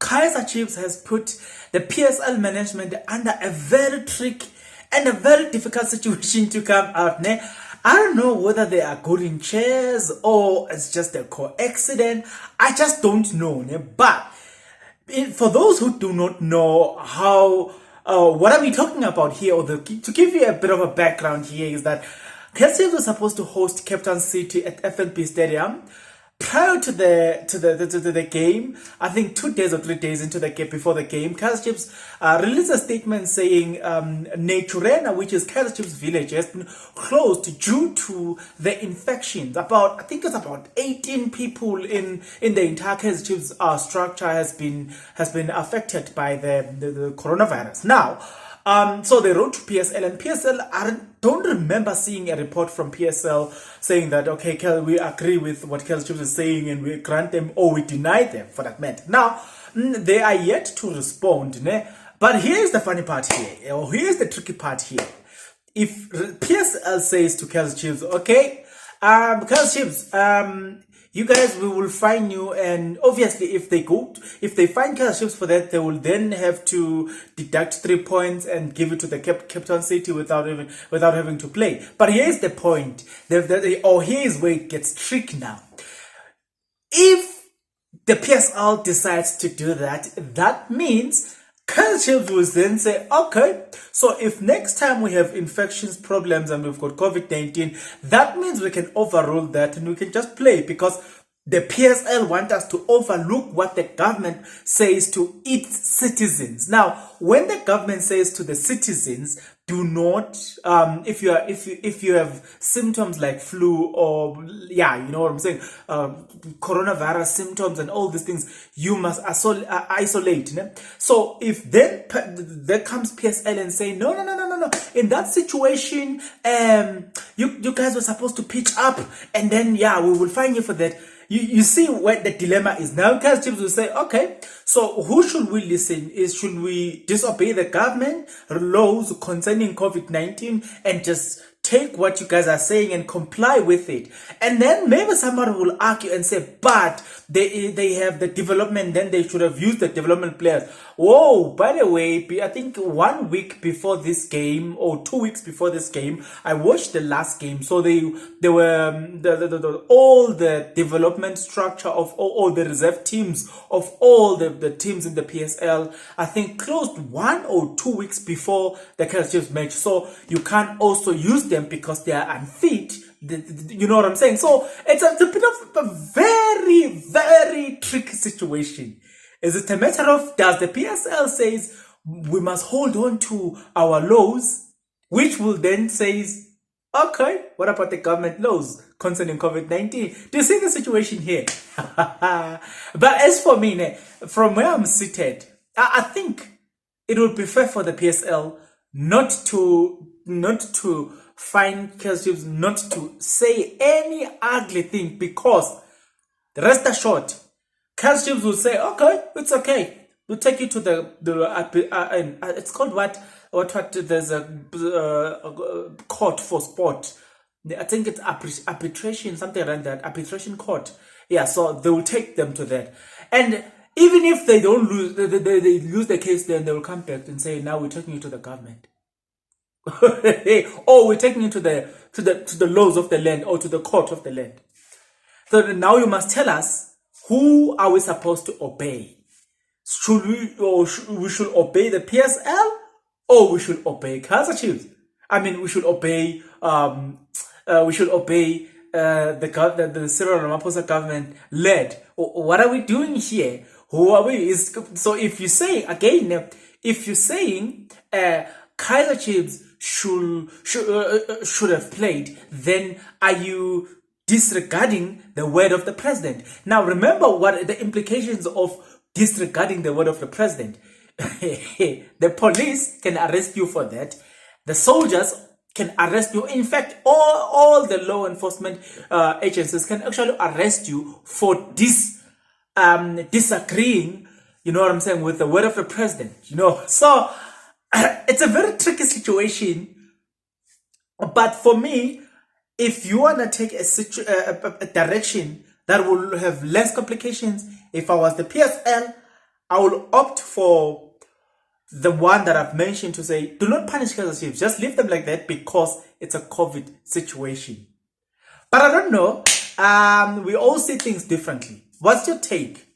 Kaizer Chiefs has put the PSL management under a very tricky and a very difficult situation to come out. Ne? I don't know whether they are good in chairs or it's just a coincidence. I just don't know. Ne? But for those who do not know how, what are we talking about here, or to give you a bit of a background here, is that Kaizer Chiefs was supposed to host Cape Town City at FNB Stadium. Prior to the game, I think 2 days or 3 days into the game, before the game, Kaizer Chiefs released a statement saying Naturena, which is Kaizer Chiefs village, has been closed due to the infections. I think it's about 18 people in the entire Kaizer Chiefs structure has been affected by the coronavirus. Now, so they wrote to PSL, and PSL, I don't remember seeing a report from PSL saying that, okay, we agree with what Kaizer Chiefs is saying and we grant them or we deny them, for that matter. Now, they are yet to respond. Ne? But here's the funny part here, or here's the tricky part here. If PSL says to Kaizer Chiefs, okay, Kaizer Chiefs, you guys, we will fine you, and obviously if they find Kaizer Chiefs for that, they will then have to deduct 3 points and give it to the Cape Town City without having to play. But here's the point, here's where it gets tricky now. If the PSL decides to do that, that means Kaizer Chiefs will then say, okay, so if next time we have infections problems and we've got COVID-19, that means we can overrule that and we can just play, because the PSL want us to overlook what the government says to its citizens. Now, when the government says to the citizens, do not, if you have symptoms like flu or, yeah, you know what I'm saying, coronavirus symptoms and all these things, you must isolate. Ne? So if then there comes PSL and say, no, in that situation, you guys were supposed to pitch up, and then, yeah, we will fine you for that. You see what the dilemma is. Now Kaizer Chiefs will say, okay, so who should we listen? Should we disobey the government laws concerning COVID-19 and just take what you guys are saying and comply with it? And then maybe somebody will argue and say, but they have the development, then they should have used the development players. Whoa, by the way, I think 1 week before this game or 2 weeks before this game, I watched the last game. So they were all the development structure of all the reserve teams of all the teams in the PSL, I think closed 1 or 2 weeks before the Kaizer Chiefs match. So you can't also use them because they are unfit. You know what I'm saying? So it's a bit of a very, very tricky situation. Is it a matter of, does the PSL says we must hold on to our laws, which will then says, okay, what about the government laws concerning COVID-19? Do you see the situation here? But as for me, from where I'm seated, I think it would be fair for the PSL not to find Kaizer Chiefs, not to say any ugly thing, because rest assured, Kaizer Chiefs will say, okay, it's okay. We'll take you to the it's called what there's a court for sport. I think it's arbitration, something like that, arbitration court. Yeah, so they will take them to that. And even if they don't lose, they lose the case, then they will come back and say, now we're taking you to the government. Or we're taking you to the laws of the land, or to the court of the land. So now you must tell us, who are we supposed to obey? Should we should obey the PSL, or we should obey Kaizer Chiefs? I mean, we should obey the Cyril Ramaphosa government led. What are we doing here? Who are we? So if you say again, if you're saying Kaizer Chiefs should have played, then are you disregarding the word of the president? Now remember what the implications of disregarding the word of the president. The police can arrest you for that. The soldiers can arrest you. In fact, all the law enforcement agencies can actually arrest you for disagreeing, you know what I'm saying, with the word of the president, you know. So it's a very tricky situation. But for me, if you want to take a direction that will have less complications, if I was the PSL, I will opt for the one that I've mentioned to say, do not punish Kaizer Chiefs. Just leave them like that because it's a COVID situation. But I don't know. We all see things differently. What's your take?